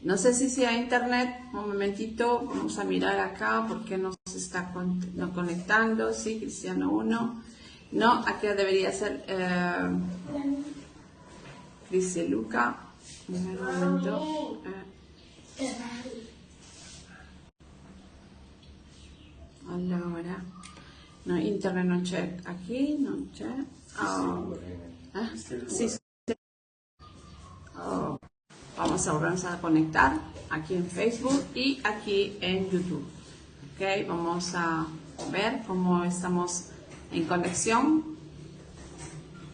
No sé si sea internet, un momentito, vamos a mirar acá porque no se está no conectando, sí, Cristiano 1, no, aquí debería ser Cristi Luca, un momento, allora, no, internet non c'è, aquí non c'è, sí, sí. Oh. Vamos a volvernos a conectar aquí en Facebook y aquí en YouTube. Ok, vamos a ver cómo estamos en conexión.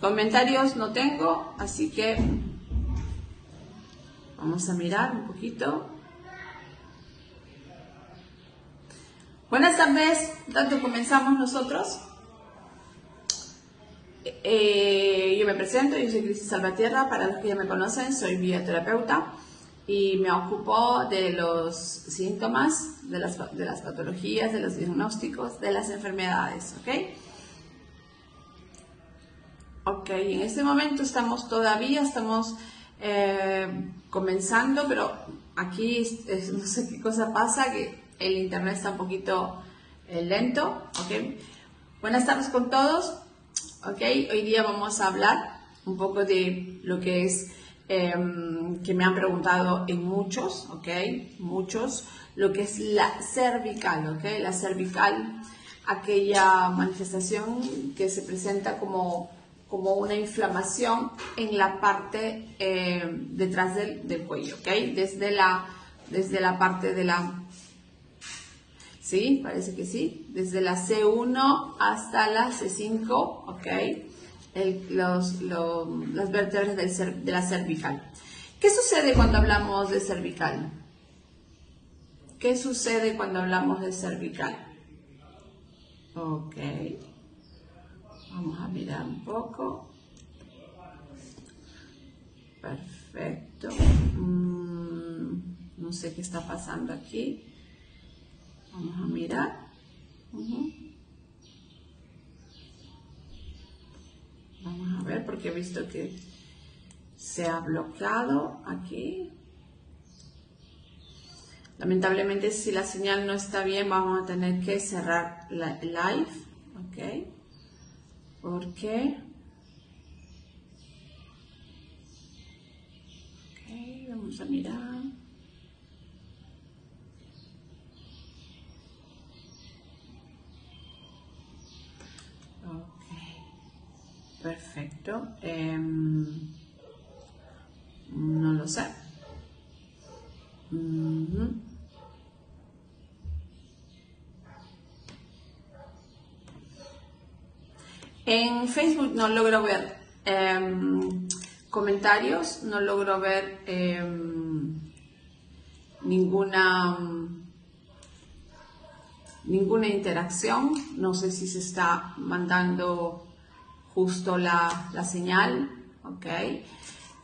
Comentarios no tengo, así que vamos a mirar un poquito. Buenas tardes, tanto comenzamos nosotros. Yo me presento, yo soy Cristi Salvatierra, para los que ya me conocen, soy bioterapeuta y me ocupo de los síntomas, de las patologías, de los diagnósticos, de las enfermedades, ¿ok? Ok, en este momento estamos comenzando, pero aquí no sé qué cosa pasa, que el internet está un poquito lento, ¿ok? Buenas tardes con todos. Ok, hoy día vamos a hablar un poco de lo que es, que me han preguntado en muchos, ok, lo que es la cervical, ok, la cervical, aquella manifestación que se presenta como una inflamación en la parte detrás del cuello, ok, desde la parte de la... Sí, parece que sí. Desde la C1 hasta la C5, ok. Las vértebras de la cervical. ¿Qué sucede cuando hablamos de cervical? ¿Qué sucede cuando hablamos de cervical? Ok. Vamos a mirar un poco. Perfecto. No sé qué está pasando aquí. Vamos a mirar. Vamos a ver porque he visto que se ha bloqueado aquí. Lamentablemente, si la señal no está bien, vamos a tener que cerrar la live. Ok. ¿Por qué? Ok, vamos a mirar. Perfecto. No lo sé. En Facebook no logro ver comentarios, no logro ver ninguna interacción. No sé si se está mandando justo la señal, ok.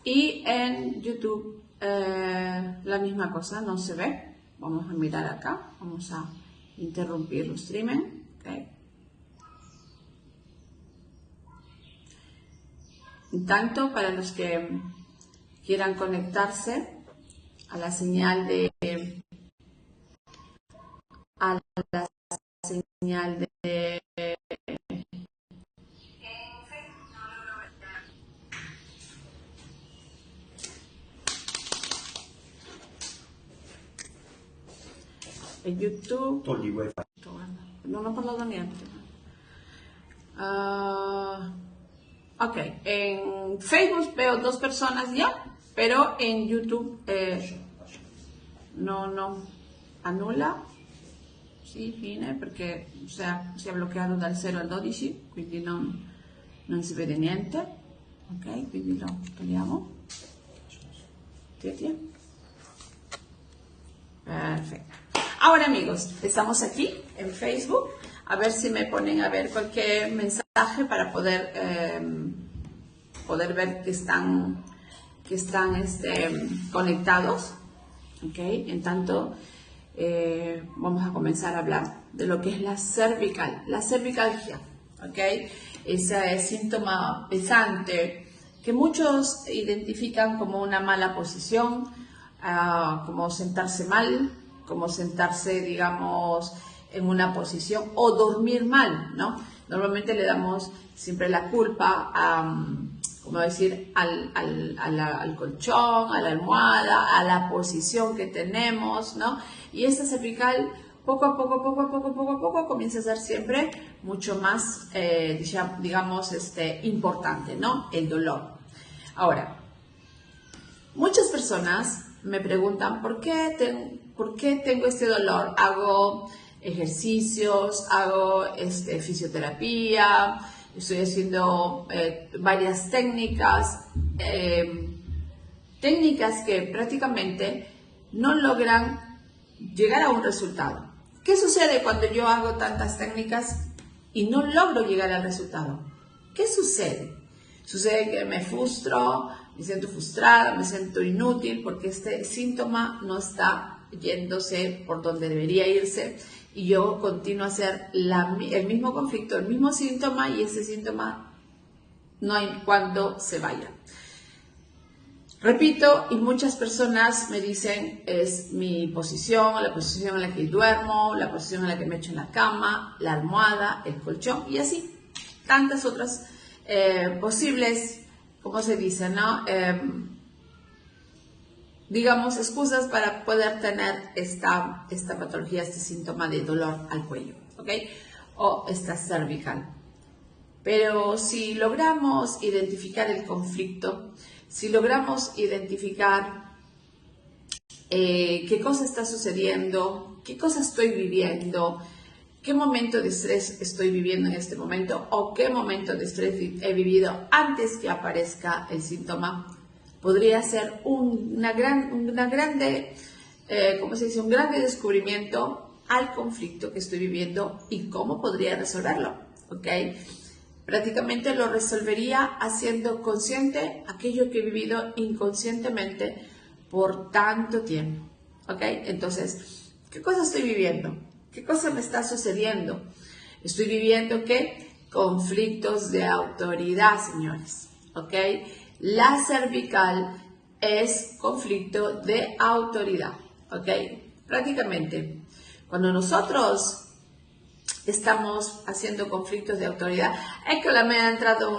Y en YouTube la misma cosa, no se ve. Vamos a mirar acá, vamos a interrumpir el streaming, ok. Tanto para los que quieran conectarse a la señal de YouTube. Togli wifi. Non ho parlato niente. Ok, en Facebook veo 2 personas ya, pero en YouTube no annulla. Sì, fine, perché si è bloccato dal 0 al 12, quindi non si vede niente. Ok, quindi lo togliamo. Perfecto. Ahora, amigos, estamos aquí en Facebook. A ver si me ponen a ver cualquier mensaje para poder ver que están conectados. Ok, en tanto vamos a comenzar a hablar de lo que es la cervical, la cervicalgia. Ok, ese síntoma pesante que muchos identifican como una mala posición. como sentarse mal, como sentarse, digamos, en una posición o dormir mal, ¿no? Normalmente le damos siempre la culpa como decir, al colchón, a la almohada, a la posición que tenemos, ¿no? Y esta cervical poco a poco comienza a ser siempre mucho más, digamos, importante, ¿no? El dolor. Ahora, muchas personas me preguntan, ¿por qué tengo este dolor? Hago ejercicios, hago fisioterapia, estoy haciendo varias técnicas que prácticamente no logran llegar a un resultado. ¿Qué sucede cuando yo hago tantas técnicas y no logro llegar al resultado? ¿Qué sucede? Sucede que me frustro, me siento frustrada, me siento inútil porque este síntoma no está yéndose por donde debería irse y yo continúo a hacer el mismo conflicto, el mismo síntoma y ese síntoma no hay cuando se vaya. Repito, y muchas personas me dicen, es mi posición, la posición en la que duermo, la posición en la que me echo en la cama, la almohada, el colchón y así tantas otras posibles, ¿cómo se dice, no? Digamos, excusas para poder tener esta patología, este síntoma de dolor al cuello, ¿ok? O esta cervical. Pero si logramos identificar el conflicto, si logramos identificar qué cosa está sucediendo, qué cosa estoy viviendo, qué momento de estrés estoy viviendo en este momento o qué momento de estrés he vivido antes que aparezca el síntoma, podría ser un grande descubrimiento al conflicto que estoy viviendo y cómo podría resolverlo, ¿ok? Prácticamente lo resolvería haciendo consciente aquello que he vivido inconscientemente por tanto tiempo, ¿ok? Entonces, ¿qué cosa estoy viviendo? ¿Qué cosa me está sucediendo? Estoy viviendo, ¿qué? Conflictos de autoridad, señores, ¿ok? La cervical es conflicto de autoridad, ¿ok? Prácticamente, cuando nosotros estamos haciendo conflictos de autoridad, es que me ha entrado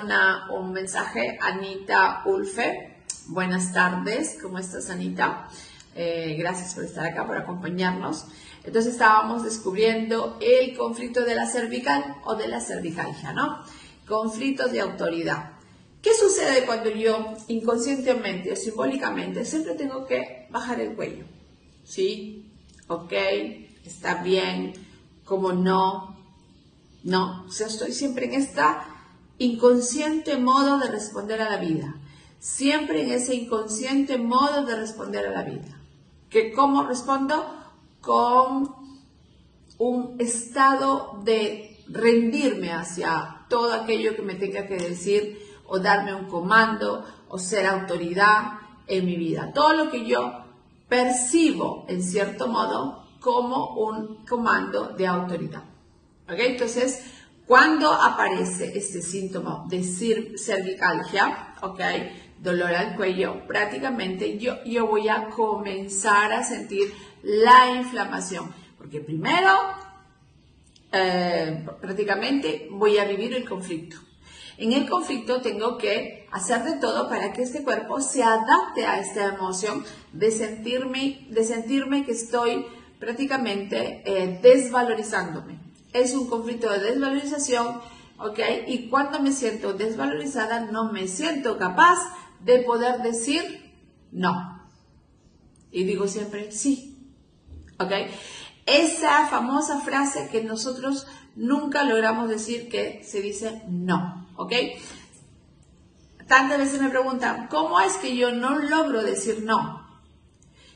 un mensaje, Anita Ulfe. Buenas tardes, ¿cómo estás, Anita? Gracias por estar acá, por acompañarnos. Entonces estábamos descubriendo el conflicto de la cervical o de la cervicalgia, ¿no? Conflictos de autoridad. ¿Qué sucede cuando yo inconscientemente o simbólicamente siempre tengo que bajar el cuello? ¿Sí? ¿Ok? ¿Está bien? ¿Cómo no? No, o sea, estoy siempre en esta inconsciente modo de responder a la vida. Siempre en ese inconsciente modo de responder a la vida. ¿Cómo respondo? Con un estado de rendirme hacia todo aquello que me tenga que decir o darme un comando o ser autoridad en mi vida. Todo lo que yo percibo en cierto modo como un comando de autoridad. ¿Ok? Entonces, cuando aparece este síntoma de cervicalgia, ¿ok? Dolor al cuello, prácticamente yo voy a comenzar a sentir la inflamación. Porque primero, prácticamente voy a vivir el conflicto. En el conflicto tengo que hacer de todo para que este cuerpo se adapte a esta emoción de sentirme que estoy prácticamente desvalorizándome. Es un conflicto de desvalorización, ¿ok? Y cuando me siento desvalorizada, no me siento capaz de poder decir no. Y digo siempre sí, ¿ok? Esa famosa frase que nosotros nunca logramos decir, que se dice no, ¿ok? Tantas veces me preguntan, ¿cómo es que yo no logro decir no?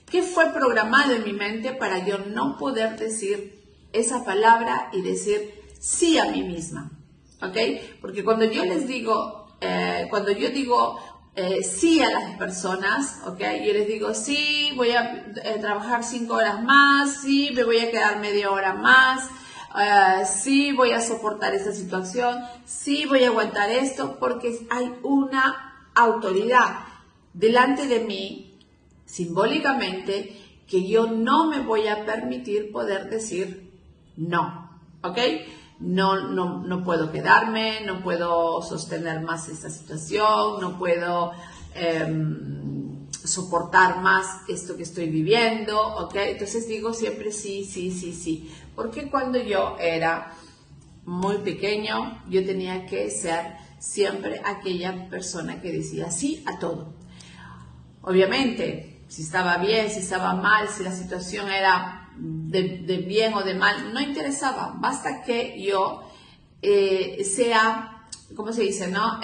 ¿Qué fue programado en mi mente para yo no poder decir esa palabra y decir sí a mí misma? ¿Ok? Porque cuando yo digo sí a las personas, ¿ok? Yo les digo, sí, voy a trabajar 5 horas más, sí, me voy a quedar media hora más, sí, voy a soportar esta situación, sí, voy a aguantar esto, porque hay una autoridad delante de mí simbólicamente que yo no me voy a permitir poder decir no, ¿ok? No puedo quedarme, no puedo sostener más esta situación, no puedo soportar más esto que estoy viviendo, ¿ok? Entonces digo siempre sí, sí, sí, sí. Porque cuando yo era muy pequeño, yo tenía que ser siempre aquella persona que decía sí a todo. Obviamente, si estaba bien, si estaba mal, si la situación era de bien o de mal, no interesaba. Basta que yo sea, ¿cómo se dice, no?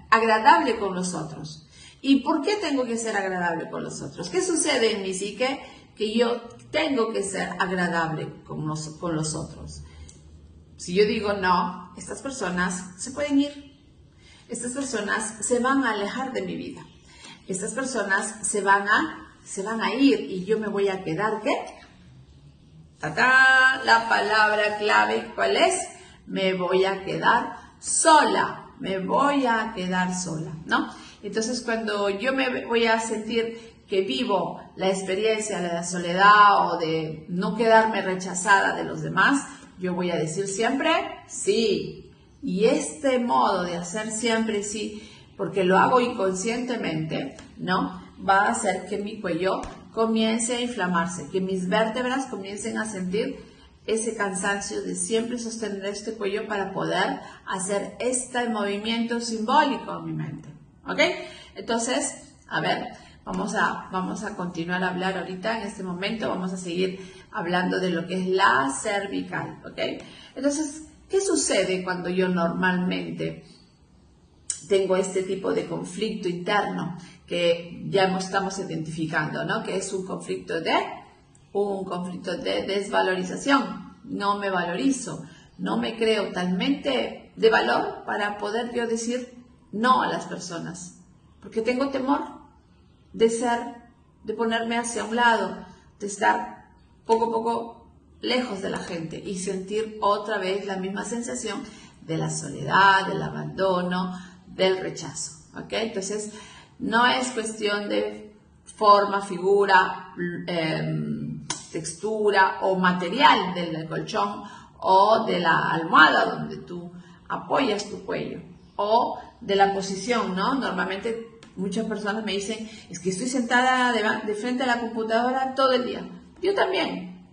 Agradable con los otros. ¿Y por qué tengo que ser agradable con los otros? ¿Qué sucede en mi psique? Que yo tengo que ser agradable con los otros. Si yo digo no, estas personas se pueden ir. Estas personas se van a alejar de mi vida. Estas personas se van a ir y yo me voy a quedar, ¿qué? ¡Tatán! La palabra clave, ¿cuál es? Me voy a quedar sola. Me voy a quedar sola, ¿no? Entonces, cuando yo me voy a sentir que vivo la experiencia de la soledad o de no quedarme rechazada de los demás, yo voy a decir siempre sí. Y este modo de hacer siempre sí, porque lo hago inconscientemente, ¿no? Va a hacer que mi cuello comience a inflamarse, que mis vértebras comiencen a sentir ese cansancio de siempre sostener este cuello para poder hacer este movimiento simbólico en mi mente, ¿ok? Entonces, a ver, vamos a continuar a hablar ahorita en este momento, vamos a seguir hablando de lo que es la cervical, ¿ok? Entonces, ¿qué sucede cuando yo normalmente tengo este tipo de conflicto interno que ya estamos identificando, ¿no? Que es un conflicto de desvalorización. No me valorizo, no me creo talmente de valor para poder yo decir no a las personas, porque tengo temor de ponerme hacia un lado, de estar poco a poco lejos de la gente y sentir otra vez la misma sensación de la soledad, del abandono, del rechazo, ¿ok? Entonces, no es cuestión de forma, figura, textura o material del colchón o de la almohada donde tú apoyas tu cuello o de la posición, ¿no? Normalmente muchas personas me dicen, es que estoy sentada de frente a la computadora todo el día. Yo también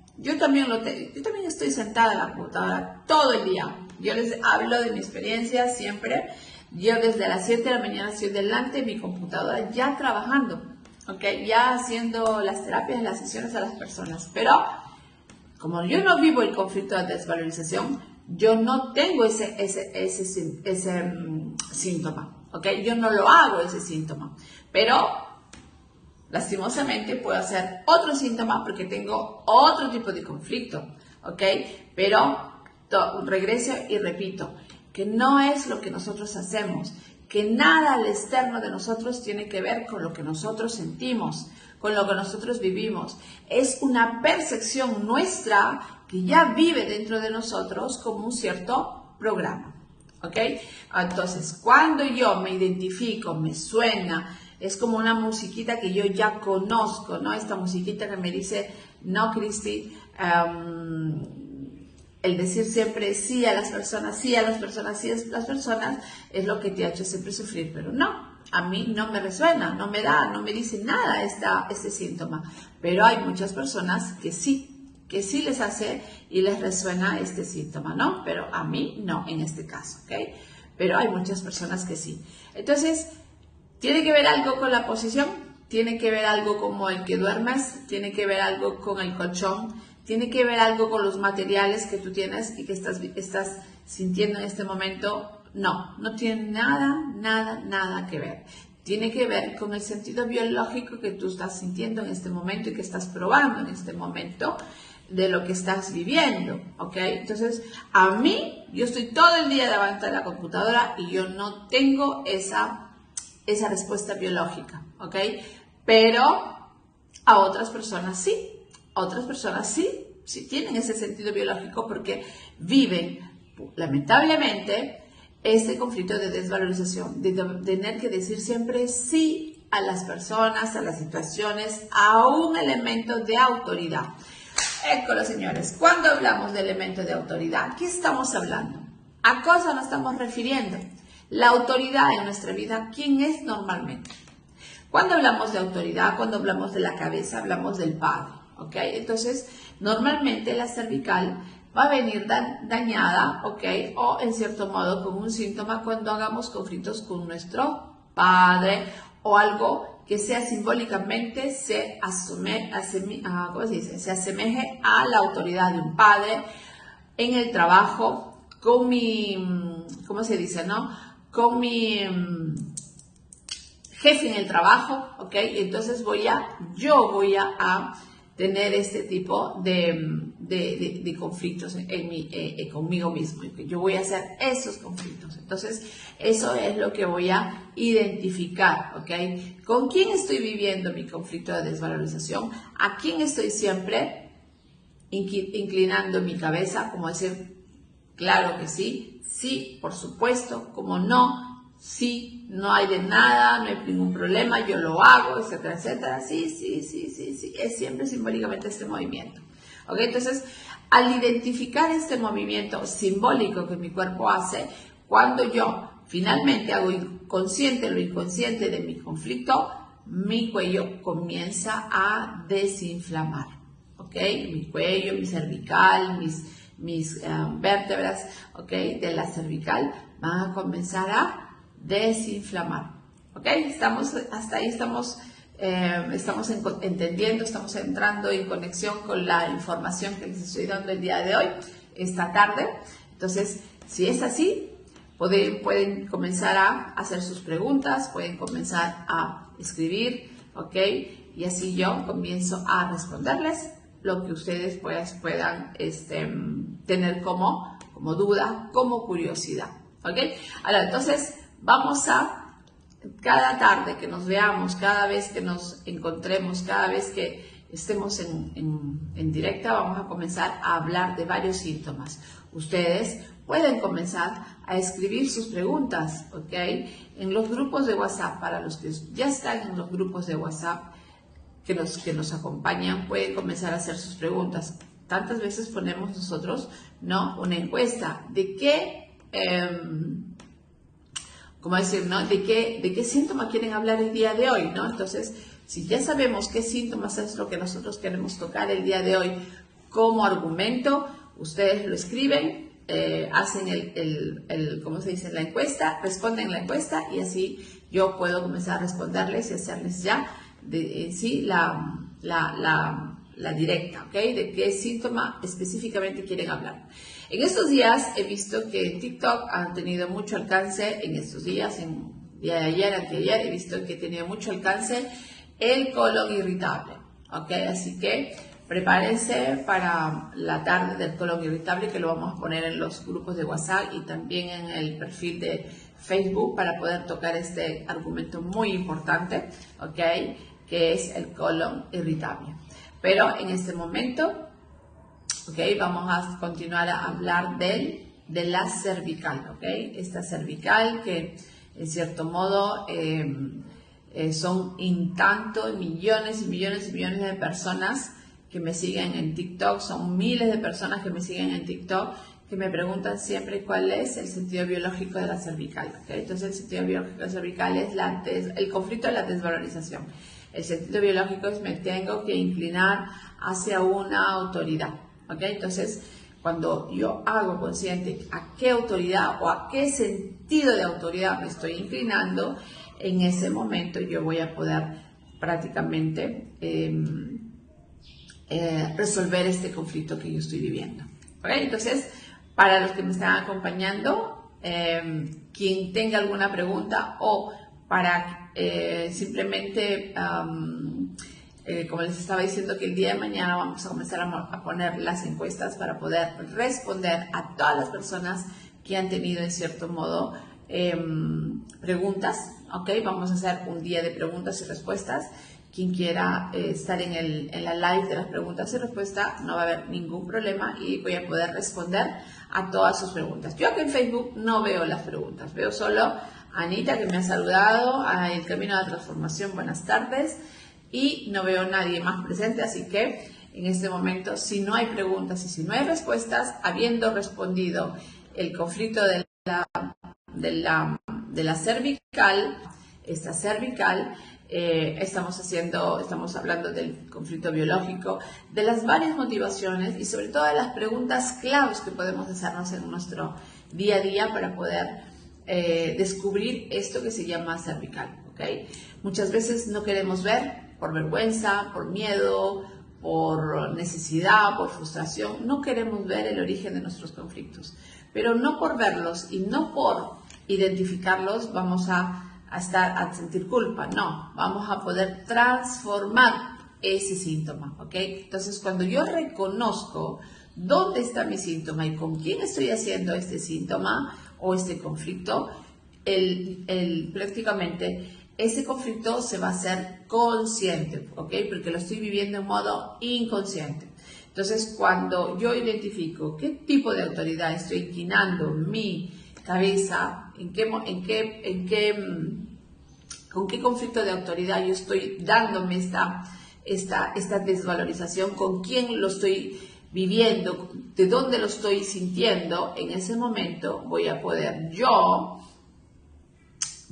estoy sentada en la computadora todo el día. Yo les hablo de mi experiencia siempre. Yo desde las 7 de la mañana estoy delante de mi computadora ya trabajando, ¿ok? Ya haciendo las terapias, las sesiones a las personas. Pero como yo no vivo el conflicto de desvalorización, yo no tengo ese síntoma, ¿ok? Yo no lo hago ese síntoma. Pero lastimosamente puedo hacer otro síntoma porque tengo otro tipo de conflicto, ¿ok? Pero regreso y repito, que no es lo que nosotros hacemos, que nada al externo de nosotros tiene que ver con lo que nosotros sentimos, con lo que nosotros vivimos. Es una percepción nuestra que ya vive dentro de nosotros como un cierto programa, ¿ok? Entonces, cuando yo me identifico, me suena, es como una musiquita que yo ya conozco, ¿no? Esta musiquita que me dice, no, Cristi, el decir siempre sí a las personas, sí a las personas, sí a las personas, es lo que te ha hecho siempre sufrir, pero no, a mí no me resuena, no me dice nada este síntoma, pero hay muchas personas que sí les hace y les resuena este síntoma, ¿no? Pero a mí no, en este caso, ¿ok? Pero hay muchas personas que sí. Entonces, ¿tiene que ver algo con la posición? ¿Tiene que ver algo como el que duermes? ¿Tiene que ver algo con el colchón? ¿Tiene que ver algo con los materiales que tú tienes y que estás sintiendo en este momento? No, no tiene nada que ver. Tiene que ver con el sentido biológico que tú estás sintiendo en este momento y que estás probando en este momento de lo que estás viviendo, ¿ok? Entonces, a mí, yo estoy todo el día delante de la computadora y yo no tengo esa respuesta biológica, ¿ok? Pero a otras personas sí. Otras personas sí tienen ese sentido biológico porque viven, lamentablemente, ese conflicto de desvalorización, de tener que decir siempre sí a las personas, a las situaciones, a un elemento de autoridad. Écolo, señores, cuando hablamos de elementos de autoridad, ¿qué estamos hablando? ¿A cosa nos estamos refiriendo? La autoridad en nuestra vida, ¿quién es normalmente? Cuando hablamos de autoridad, cuando hablamos de la cabeza, hablamos del padre, ¿ok? Entonces, normalmente la cervical va a venir dañada, ¿ok? O en cierto modo con un síntoma cuando hagamos conflictos con nuestro padre o algo que sea simbólicamente se asemeje a la autoridad de un padre en el trabajo, con mi, ¿cómo se dice, no? Con mi jefe en el trabajo, ¿ok? Entonces yo voy a tener este tipo de conflictos conmigo mismo. Yo voy a hacer esos conflictos. Entonces, eso es lo que voy a identificar, ¿ok? ¿Con quién estoy viviendo mi conflicto de desvalorización? ¿A quién estoy siempre inclinando mi cabeza? Como decir, claro que sí, sí, por supuesto, como no, sí, no hay de nada, no hay ningún problema, yo lo hago, etcétera, etcétera. Sí, es siempre simbólicamente este movimiento. ¿Ok? Entonces, al identificar este movimiento simbólico que mi cuerpo hace, cuando yo finalmente hago consciente lo inconsciente de mi conflicto, mi cuello comienza a desinflamar. ¿Ok? Mi cuello, mi cervical, mis vértebras, ¿ok? De la cervical van a comenzar a desinflamar, ¿ok? Hasta ahí estamos entendiendo, estamos entrando en conexión con la información que les estoy dando el día de hoy, esta tarde. Entonces, si es así, pueden comenzar a hacer sus preguntas, pueden comenzar a escribir, ¿ok? Y así yo comienzo a responderles lo que ustedes puedan tener como duda, como curiosidad, ¿ok? Ahora, entonces, vamos a, cada tarde que nos veamos, cada vez que nos encontremos, cada vez que estemos en directa, vamos a comenzar a hablar de varios síntomas. Ustedes pueden comenzar a escribir sus preguntas, ¿ok? En los grupos de WhatsApp, para los que ya están en los grupos de WhatsApp que nos acompañan, pueden comenzar a hacer sus preguntas. Tantas veces ponemos nosotros, ¿no? Una encuesta de qué... ¿cómo decir, no? ¿De qué síntoma quieren hablar el día de hoy, no? Entonces, si ya sabemos qué síntomas es lo que nosotros queremos tocar el día de hoy como argumento, ustedes lo escriben, hacen ¿cómo se dice? La encuesta, responden la encuesta y así yo puedo comenzar a responderles y hacerles ya la directa, ¿ok? De qué síntoma específicamente quieren hablar. En estos días he visto que en TikTok han tenido mucho alcance, en estos días, en día de ayer, anteayer, he visto que ha tenido mucho alcance el colon irritable, ¿ok? Así que prepárense para la tarde del colon irritable, que lo vamos a poner en los grupos de WhatsApp y también en el perfil de Facebook para poder tocar este argumento muy importante, ¿ok? Que es el colon irritable. Pero en este momento, ¿ok? Vamos a continuar a hablar de la cervical, ¿ok? Esta cervical que en cierto modo son millones y millones y millones de personas que me siguen en TikTok, son miles de personas que me siguen en TikTok que me preguntan siempre cuál es el sentido biológico de la cervical, ¿ok? Entonces el sentido biológico de la cervical es el conflicto de la desvalorización. El sentido biológico es me tengo que inclinar hacia una autoridad, ¿ok? Entonces, cuando yo hago consciente a qué autoridad o a qué sentido de autoridad me estoy inclinando, en ese momento yo voy a poder prácticamente resolver este conflicto que yo estoy viviendo, ¿ok? Entonces, para los que me están acompañando, quien tenga alguna pregunta o para simplemente, como les estaba diciendo, que el día de mañana vamos a comenzar a poner las encuestas para poder responder a todas las personas que han tenido en cierto modo preguntas, ¿ok? Vamos a hacer un día de preguntas y respuestas. Quien quiera estar en la live de las preguntas y respuestas, no va a haber ningún problema y voy a poder responder a todas sus preguntas. Yo aquí en Facebook no veo las preguntas, veo solo Anita, que me ha saludado, a El Camino de la Transformación, buenas tardes, y no veo a nadie más presente, así que en este momento, si no hay preguntas y si no hay respuestas, habiendo respondido el conflicto de la cervical, esta cervical, estamos hablando del conflicto biológico, de las varias motivaciones y sobre todo de las preguntas claves que podemos hacernos en nuestro día a día para poder descubrir esto que se llama cervical, ¿okay? Muchas veces no queremos ver por vergüenza, por miedo, por necesidad, por frustración, no queremos ver el origen de nuestros conflictos, pero no por verlos y no por identificarlos vamos a sentir culpa, no, vamos a poder transformar ese síntoma, ¿ok? Entonces, cuando yo reconozco dónde está mi síntoma y con quién estoy haciendo este síntoma o este conflicto, prácticamente ese conflicto se va a hacer consciente, ¿ok? Porque lo estoy viviendo en modo inconsciente. Entonces, cuando yo identifico qué tipo de autoridad estoy inclinando mi cabeza, con qué conflicto de autoridad yo estoy dándome esta desvalorización, con quién lo estoy viviendo, de dónde lo estoy sintiendo, en ese momento voy a poder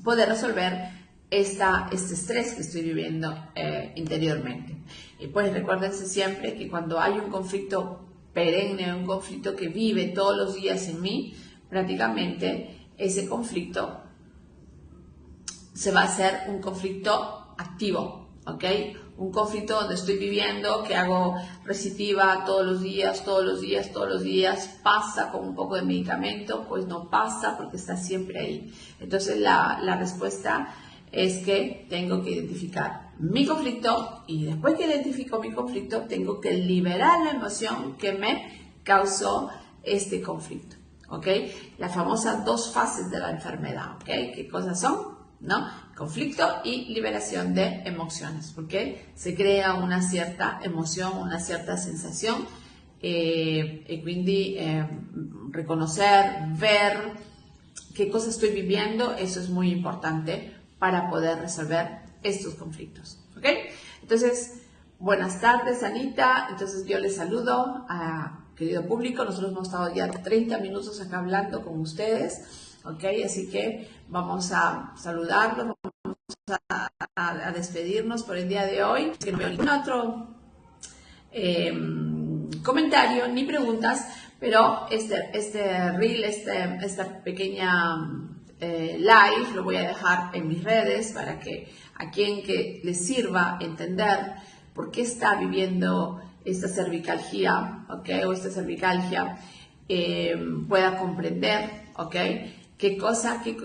resolver este estrés que estoy viviendo interiormente. Y pues recuérdense siempre que cuando hay un conflicto perenne, un conflicto que vive todos los días en mí, prácticamente ese conflicto se va a hacer un conflicto activo, ¿ok? Un conflicto donde estoy viviendo, que hago recitiva todos los días, pasa con un poco de medicamento, pues no pasa porque está siempre ahí. Entonces la respuesta es que tengo que identificar mi conflicto y después que identifico mi conflicto, tengo que liberar la emoción que me causó este conflicto, ¿ok? Las famosas 2 fases de la enfermedad, ¿ok? ¿Qué cosas son? ¿No? Conflicto y liberación de emociones, porque se crea una cierta emoción, una cierta sensación, e quindi reconocer, ver qué cosa estoy viviendo, eso es muy importante para poder resolver estos conflictos, ¿ok? Entonces, buenas tardes, Anita. Entonces yo les saludo a querido público. Nosotros hemos estado ya 30 minutos acá hablando con ustedes, ¿ok? Así que vamos a saludarlos, vamos a despedirnos por el día de hoy. Que no veo ningún otro comentario ni preguntas, pero este reel, esta pequeña live lo voy a dejar en mis redes para que a quien que le sirva entender por qué está viviendo esta cervicalgia, ¿ok? O esta cervicalgia, pueda comprender, ¿ok? Qué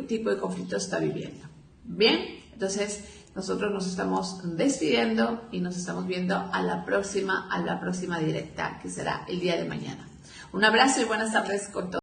tipo de conflicto está viviendo. Bien, entonces nosotros nos estamos despidiendo y nos estamos viendo a la próxima directa, que será el día de mañana. Un abrazo y buenas tardes con todos.